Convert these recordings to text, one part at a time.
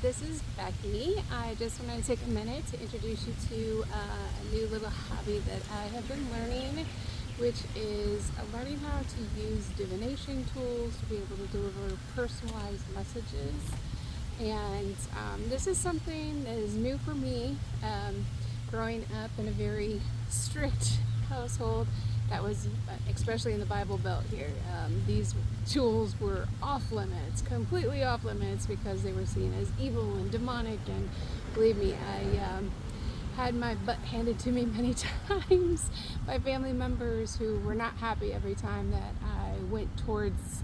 This is Becky. I just wanted to take a minute to introduce you to a new little hobby that I have been learning, which is learning how to use divination tools to be able to deliver personalized messages. And this is something that is new for me. Growing up in a very strict household, that was especially in the Bible Belt here. These tools were off limits, completely off limits, because they were seen as evil and demonic. And believe me, I had my butt handed to me many times by family members who were not happy every time that I went towards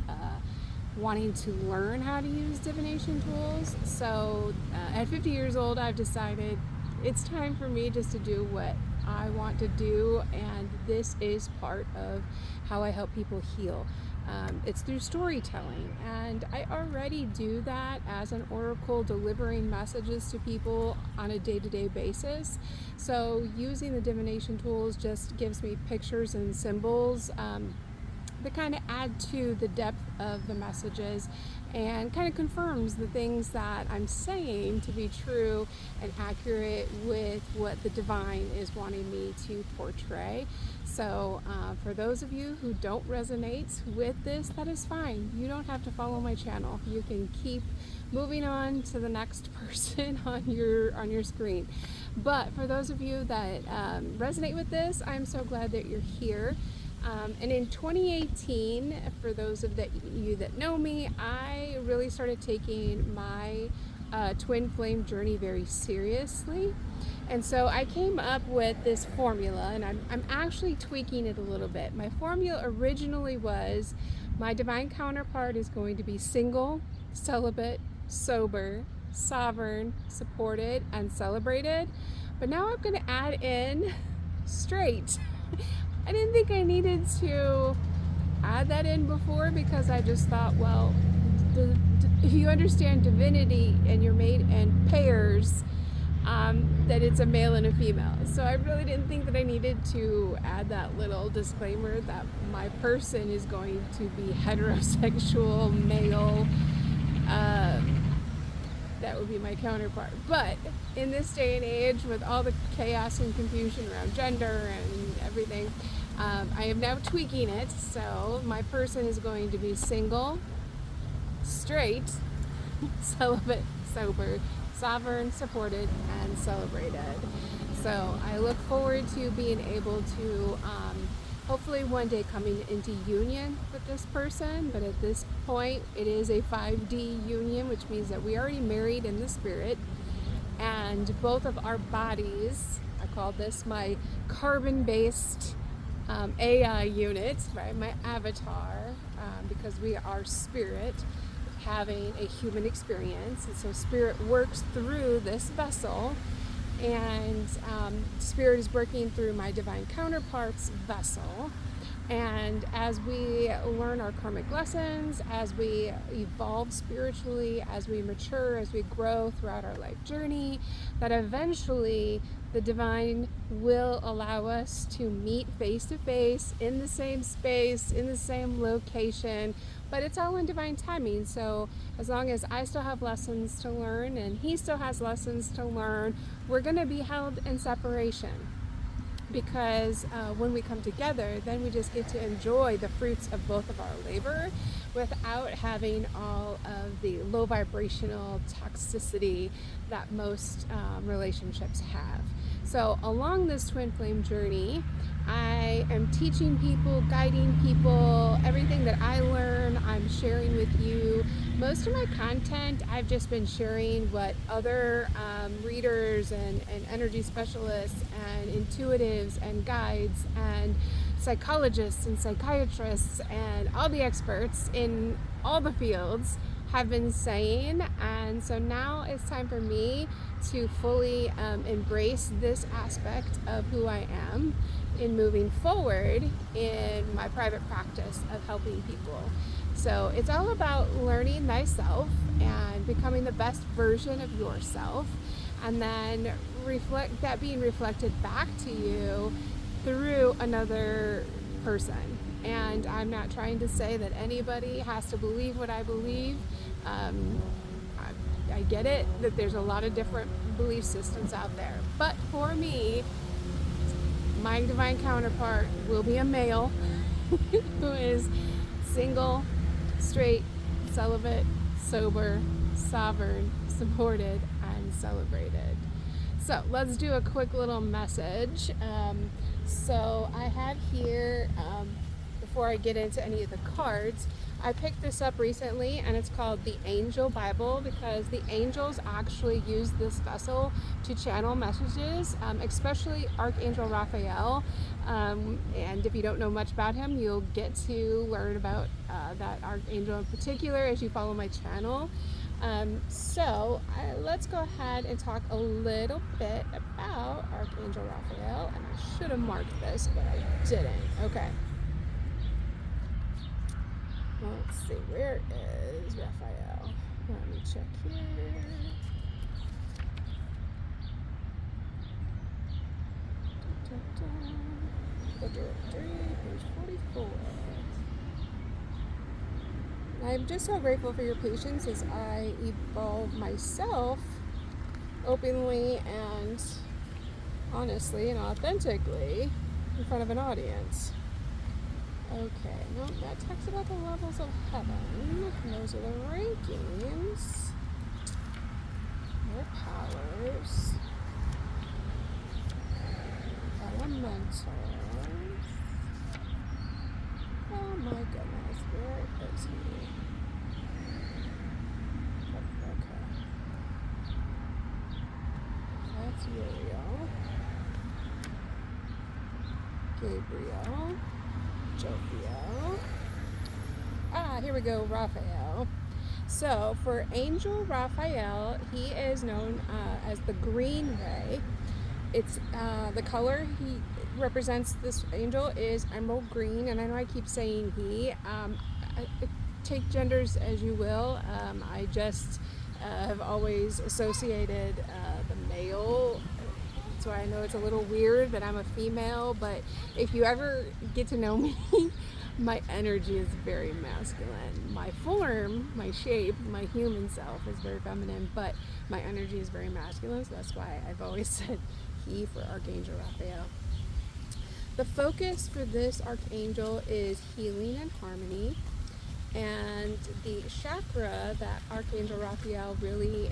wanting to learn how to use divination tools. So at 50 years old, I've decided it's time for me just to do what I want to do, and this is part of how I help people heal. It's through storytelling, and I already do that as an oracle, delivering messages to people on a day-to-day basis. So using the divination tools just gives me pictures and symbols that kind of add to the depth of the messages and kind of confirms the things that I'm saying to be true and accurate with what the divine is wanting me to portray. So for those of you who don't resonate with this, that is fine. You don't have to follow my channel. You can keep moving on to the next person on your screen. But for those of you that resonate with this, I'm so glad that you're here. And in 2018, for those of you that know me, I really started taking my twin flame journey very seriously. And so I came up with this formula, and I'm actually tweaking it a little bit. My formula originally was my divine counterpart is going to be single, celibate, sober, sovereign, supported, and celebrated. But now I'm going to add in straight. I didn't think I needed to add that in before, because I just thought, well, if you understand divinity and you're made in pairs, that it's a male and a female. So I really didn't think that I needed to add that little disclaimer that my person is going to be heterosexual, male. That would be my counterpart. But in this day and age, with all the chaos and confusion around gender and everything, I am now tweaking it. So my person is going to be single, straight, celibate, sober, sovereign, supported, and celebrated. So I look forward to being able to hopefully one day coming into union with this person. But at this point, it is a 5D union, which means that we are already married in the spirit, and both of our bodies, I call this my carbon-based AI unit, right? My avatar, because we are spirit having a human experience. And so spirit works through this vessel, and spirit is working through my divine counterpart's vessel. And as we learn our karmic lessons, as we evolve spiritually, as we mature, as we grow throughout our life journey, that eventually the divine will allow us to meet face to face in the same space, in the same location. But it's all in divine timing. So as long as I still have lessons to learn and he still has lessons to learn, we're going to be held in separation. Because when we come together, then we just get to enjoy the fruits of both of our labor without having all of the low vibrational toxicity that most relationships have. So along this twin flame journey, I am teaching people, guiding people, everything that I learn, I'm sharing with you. Most of my content, I've just been sharing what other readers and energy specialists and intuitives and guides and psychologists and psychiatrists and all the experts in all the fields have been saying. And so now it's time for me to fully embrace this aspect of who I am in moving forward in my private practice of helping people. So it's all about learning thyself and becoming the best version of yourself, and then being reflected back to you through another person. And I'm not trying to say that anybody has to believe what I believe. I get it that there's a lot of different belief systems out there. But for me, my divine counterpart will be a male who is single, straight, celibate, sober, sovereign, supported, and celebrated. So let's do a quick little message. So I have here, before I get into any of the cards, I picked this up recently, and it's called the Angel Bible, because the angels actually use this vessel to channel messages, especially Archangel Raphael. And if you don't know much about him, you'll get to learn about that archangel in particular as you follow my channel. Let's go ahead and talk a little bit about Archangel Raphael. And I should have marked this, but I didn't. Okay. Let's see, where is Raphael? Let me check here. The directory, page 44. I'm just so grateful for your patience as I evolve myself openly and honestly and authentically in front of an audience. Okay, no, that talks about the levels of heaven. Those are the rankings. Their powers. Elementals. Oh my goodness, where is he? Okay. That's Uriel. Gabriel. Jophiel. Here we go, Raphael. So for Angel Raphael, he is known as the Green Ray. It's the color he represents, this angel, is emerald green, and I know I keep saying he. Take genders as you will. I just have always associated the male. So I know it's a little weird that I'm a female, but if you ever get to know me, my energy is very masculine. My form, my shape, my human self is very feminine, but my energy is very masculine, so that's why I've always said he for Archangel Raphael. The focus for this archangel is healing and harmony, and the chakra that Archangel Raphael really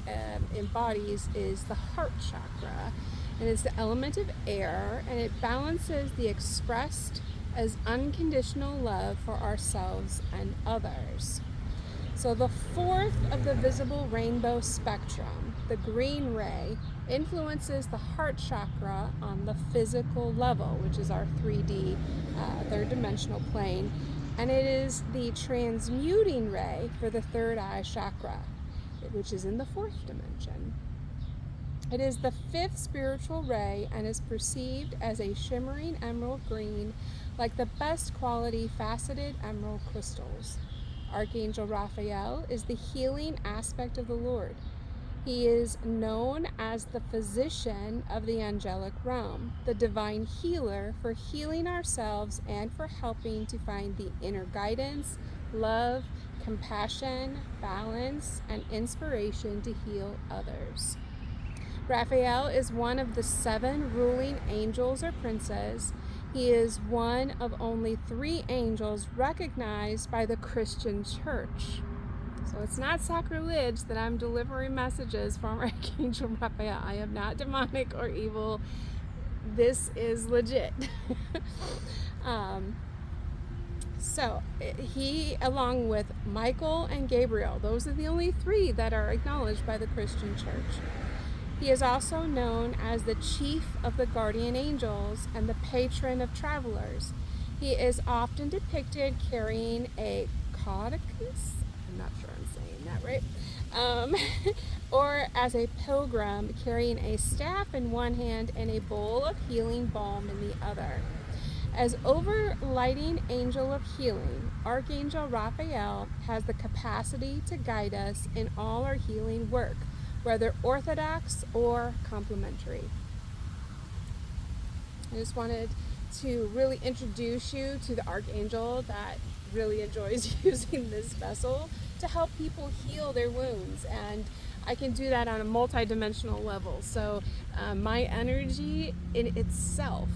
embodies is the heart chakra. And it's the element of air, and it balances the expressed as unconditional love for ourselves and others. So the fourth of the visible rainbow spectrum, the green ray, influences the heart chakra on the physical level, which is our 3D, third dimensional plane. And it is the transmuting ray for the third eye chakra, which is in the fourth dimension. It is the fifth spiritual ray and is perceived as a shimmering emerald green, like the best quality faceted emerald crystals. Archangel Raphael is the healing aspect of the Lord. He is known as the physician of the angelic realm, the divine healer for healing ourselves and for helping to find the inner guidance, love, compassion, balance, and inspiration to heal others. Raphael is one of the 7 ruling angels or princes. He is one of only 3 angels recognized by the Christian Church. So it's not sacrilege that I'm delivering messages from Archangel Raphael. I am not demonic or evil. This is legit. So he, along with Michael and Gabriel, those are the only 3 that are acknowledged by the Christian Church. He is also known as the chief of the guardian angels and the patron of travelers. He is often depicted carrying a caduceus, I'm not sure I'm saying that right, or as a pilgrim carrying a staff in one hand and a bowl of healing balm in the other. As overlighting angel of healing, Archangel Raphael has the capacity to guide us in all our healing work, whether orthodox or complementary. I just wanted to really introduce you to the archangel that really enjoys using this vessel to to help people heal their wounds, and I can do that on a multi-dimensional level. So my energy in itself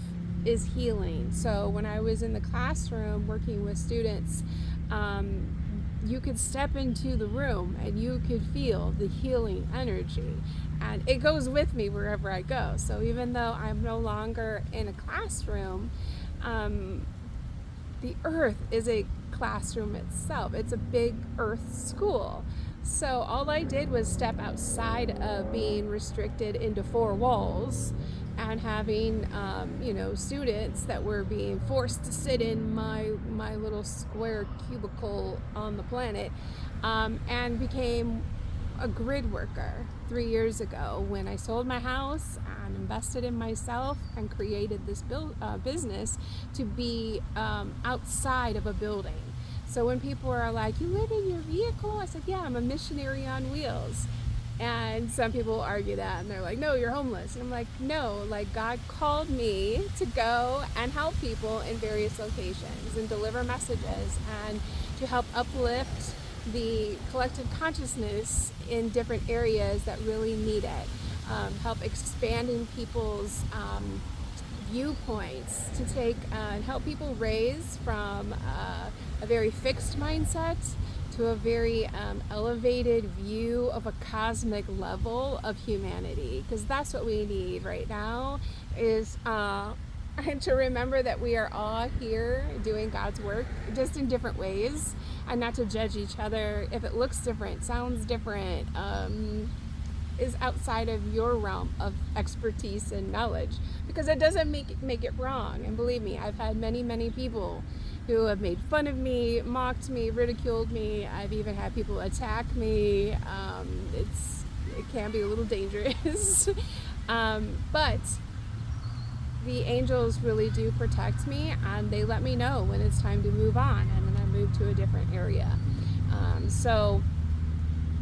is healing. So when I was in the classroom working with students, you could step into the room and you could feel the healing energy, and it goes with me wherever I go. So even though I'm no longer in a classroom, the earth is a classroom itself. It's a big earth school. So all I did was step outside of being restricted into four walls and having, students that were being forced to sit in my little square cubicle on the planet, and became a grid worker 3 years ago when I sold my house and invested in myself and created this business to be outside of a building. So when people are like, you live in your vehicle? I said, yeah, I'm a missionary on wheels. And some people argue that, and they're like, no, you're homeless. And I'm like, no, like God called me to go and help people in various locations and deliver messages and to help uplift the collective consciousness in different areas that really need it. Help expanding people's viewpoints to take and help people raise from a very fixed mindset to a very elevated view of a cosmic level of humanity, because that's what we need right now, is to remember that we are all here doing God's work, just in different ways, and not to judge each other if it looks different, sounds different, is outside of your realm of expertise and knowledge, because it doesn't make it wrong. And believe me, I've had many people who have made fun of me, mocked me, ridiculed me. I've even had people attack me. It can be a little dangerous. But the angels really do protect me, and they let me know when it's time to move on, and then I move to a different area. So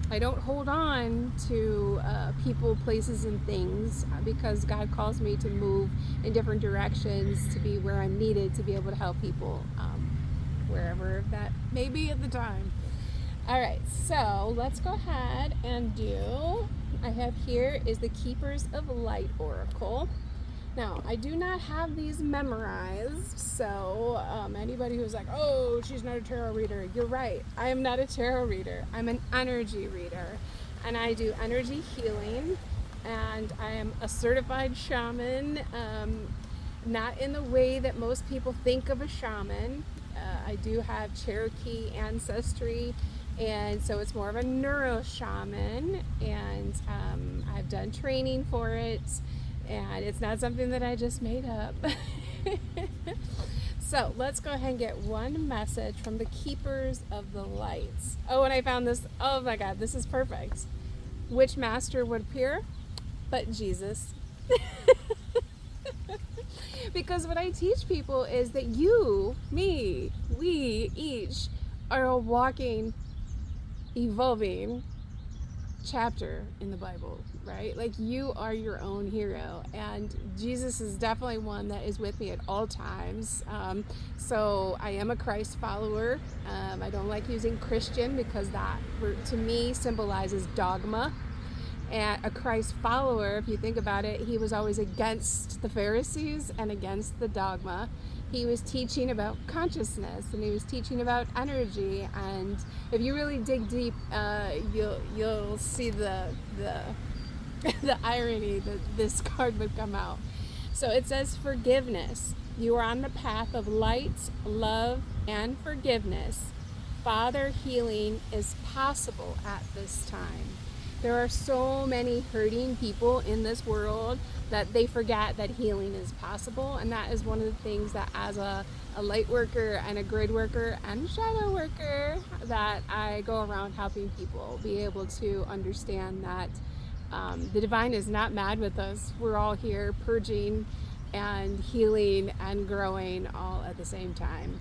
I don't hold on to people, places, and things, because God calls me to move in different directions, to be where I'm needed, to be able to help people, wherever that may be at the time. All right, so let's go ahead and I have here is the Keepers of Light Oracle. Now, I do not have these memorized, so anybody who's like, oh, she's not a tarot reader, you're right. I am not a tarot reader. I'm an energy reader, and I do energy healing, and I am a certified shaman, not in the way that most people think of a shaman. I do have Cherokee ancestry, and so it's more of a neuro shaman, and I've done training for it. And it's not something that I just made up. So let's go ahead and get one message from the Keepers of the Lights. Oh, and I found this. Oh my God, this is perfect. Which master would appear but Jesus? Because what I teach people is that you, me, we each are a walking, evolving chapter in the Bible, right? Like, you are your own hero, and Jesus is definitely one that is with me at all times. So I am a Christ follower. I don't like using Christian, because that to me symbolizes dogma. And a Christ follower, if you think about it, he was always against the Pharisees and against the dogma. He was teaching about consciousness, and he was teaching about energy. And if you really dig deep, you'll see the irony that this card would come out. So it says forgiveness. You are on the path of light, love, and forgiveness. Father, healing is possible at this time. There are so many hurting people in this world that they forget that healing is possible, and that is one of the things that, as a light worker and a grid worker and shadow worker, that I go around helping people be able to understand that the divine is not mad with us. We're all here purging and healing and growing all at the same time.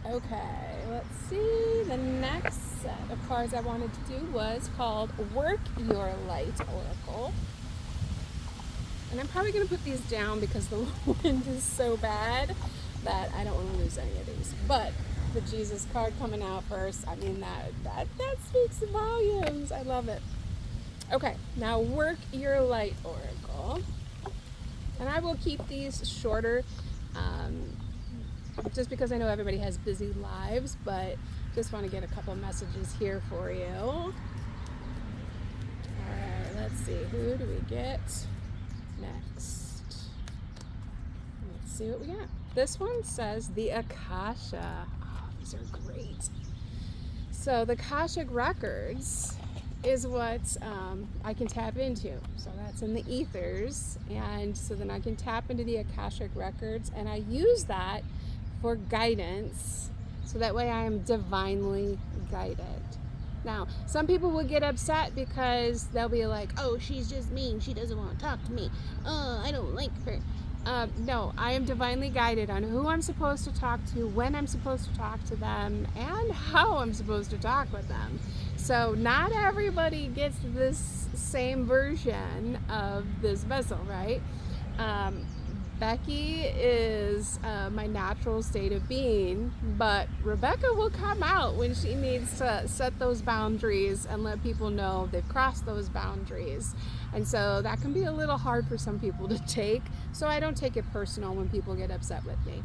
Okay, let's see. The next set of cards I wanted to do was called Work Your Light Oracle. And I'm probably going to put these down because the wind is so bad that I don't want to lose any of these. But the Jesus card coming out first. I mean, that speaks volumes. I love it. Okay, now work your light, Oracle. And I will keep these shorter, just because I know everybody has busy lives, but just want to get a couple messages here for you. All right, let's see. Who do we get next? Let's see what we got. This one says the Akasha. Oh, these are great. So the Akashic Records is what I can tap into. So that's in the ethers, and so then I can tap into the Akashic Records, and I use that for guidance, so that way I am divinely guided. Now, some people will get upset because they'll be like, oh, she's just mean, she doesn't want to talk to me, I don't like her. No, I am divinely guided on who I'm supposed to talk to, when I'm supposed to talk to them, and how I'm supposed to talk with them. So not everybody gets this same version of this vessel, right? Becky is my natural state of being, but Rebecca will come out when she needs to set those boundaries and let people know they've crossed those boundaries. And so that can be a little hard for some people to take, so I don't take it personal when people get upset with me.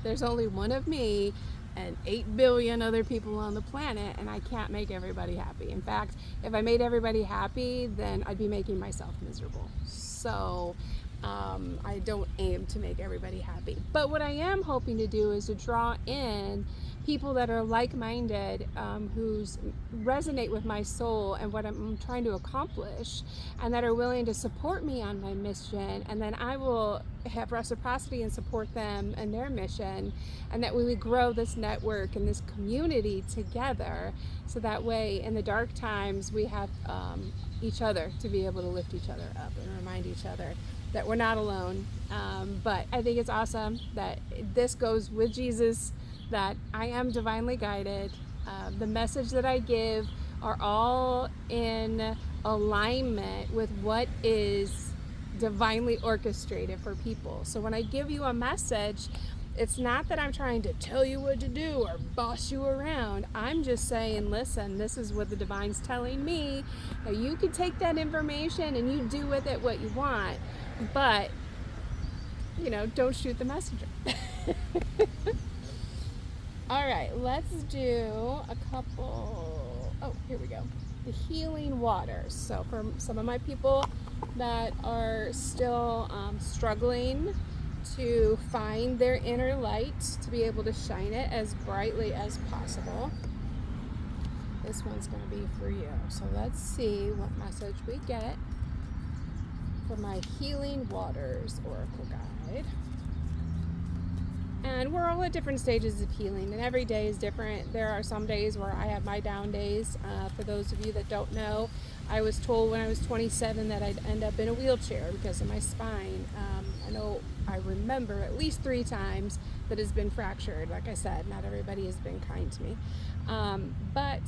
There's only one of me and 8 billion other people on the planet, and I can't make everybody happy. In fact, if I made everybody happy, then I'd be making myself miserable. So I don't aim to make everybody happy. But what I am hoping to do is to draw in people that are like-minded, who's resonate with my soul and what I'm trying to accomplish, and that are willing to support me on my mission, and then I will have reciprocity and support them and their mission, and that we would grow this network and this community together, so that way in the dark times we have each other to be able to lift each other up and remind each other that we're not alone. But I think it's awesome that this goes with Jesus, that I am divinely guided. The message that I give are all in alignment with what is divinely orchestrated for people. So when I give you a message, it's not that I'm trying to tell you what to do or boss you around. I'm just saying, listen, this is what the divine's telling me. Now you can take that information and you do with it what you want, but don't shoot the messenger. All right, let's do a couple. Oh, here we go. The healing waters. So for some of my people that are still struggling to find their inner light, to be able to shine it as brightly as possible, this one's going to be for you. So let's see what message we get for my Healing Waters Oracle Guide. And we're all at different stages of healing, and every day is different. There are some days where I have my down days. For those of you that don't know, I was told when I was 27 that I'd end up in a wheelchair because of my spine. I remember at least 3 times that it's been fractured. Like I said, not everybody has been kind to me. But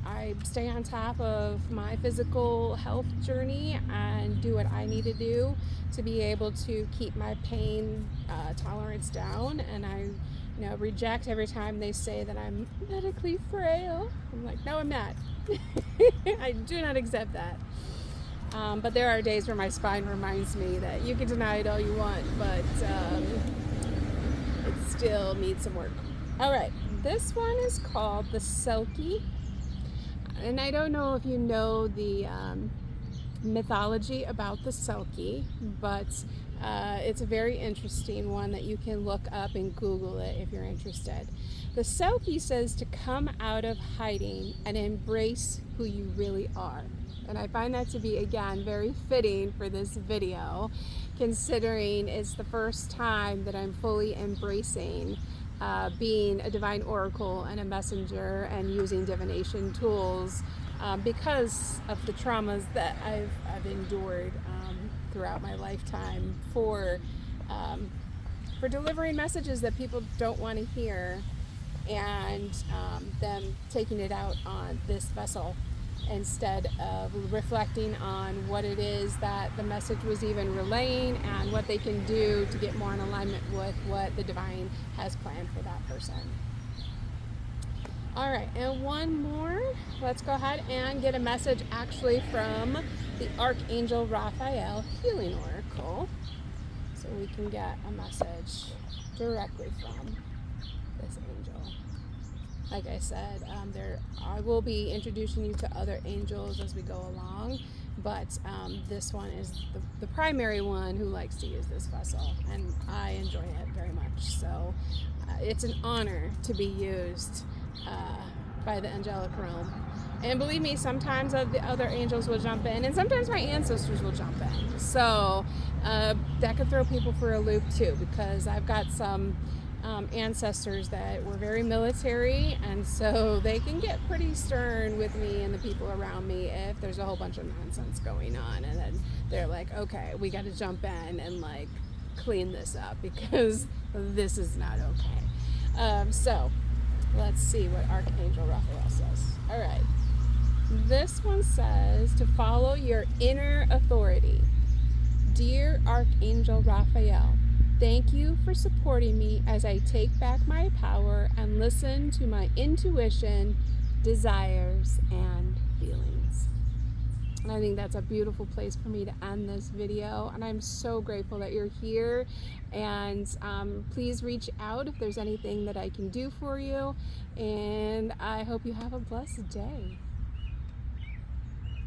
I stay on top of my physical health journey and do what I need to do to be able to keep my pain tolerance down. And I reject every time they say that I'm medically frail. I'm like, no, I'm not. I do not accept that. But there are days where my spine reminds me that you can deny it all you want, but it still needs some work. All right, this one is called the Selkie. And I don't know if you know the mythology about the Selkie, but it's a very interesting one that you can look up and Google it if you're interested. The Selkie says to come out of hiding and embrace who you really are. And I find that to be, again, very fitting for this video, considering it's the first time that I'm fully embracing being a divine oracle and a messenger and using divination tools because of the traumas that I've endured throughout my lifetime for delivering messages that people don't want to hear, and them taking it out on this vessel instead of reflecting on what it is that the message was even relaying and what they can do to get more in alignment with what the divine has planned for that person. All right, and one more. Let's go ahead and get a message actually from the Archangel Raphael Healing Oracle. So we can get a message directly from this angel. Like I said, I will be introducing you to other angels as we go along, but this one is the primary one who likes to use this vessel, and I enjoy it very much. So it's an honor to be used by the angelic realm. And believe me, sometimes the other angels will jump in, and sometimes my ancestors will jump in. So that could throw people for a loop too, because I've got some ancestors that were very military, and so they can get pretty stern with me and the people around me if there's a whole bunch of nonsense going on, and then they're like, okay, we got to jump in and like clean this up because this is not okay. So let's see what Archangel Raphael says. All right, this one says to follow your inner authority. Dear Archangel Raphael, thank you for supporting me as I take back my power and listen to my intuition, desires, and feelings. And I think that's a beautiful place for me to end this video. And I'm so grateful that you're here. And please reach out if there's anything that I can do for you. And I hope you have a blessed day.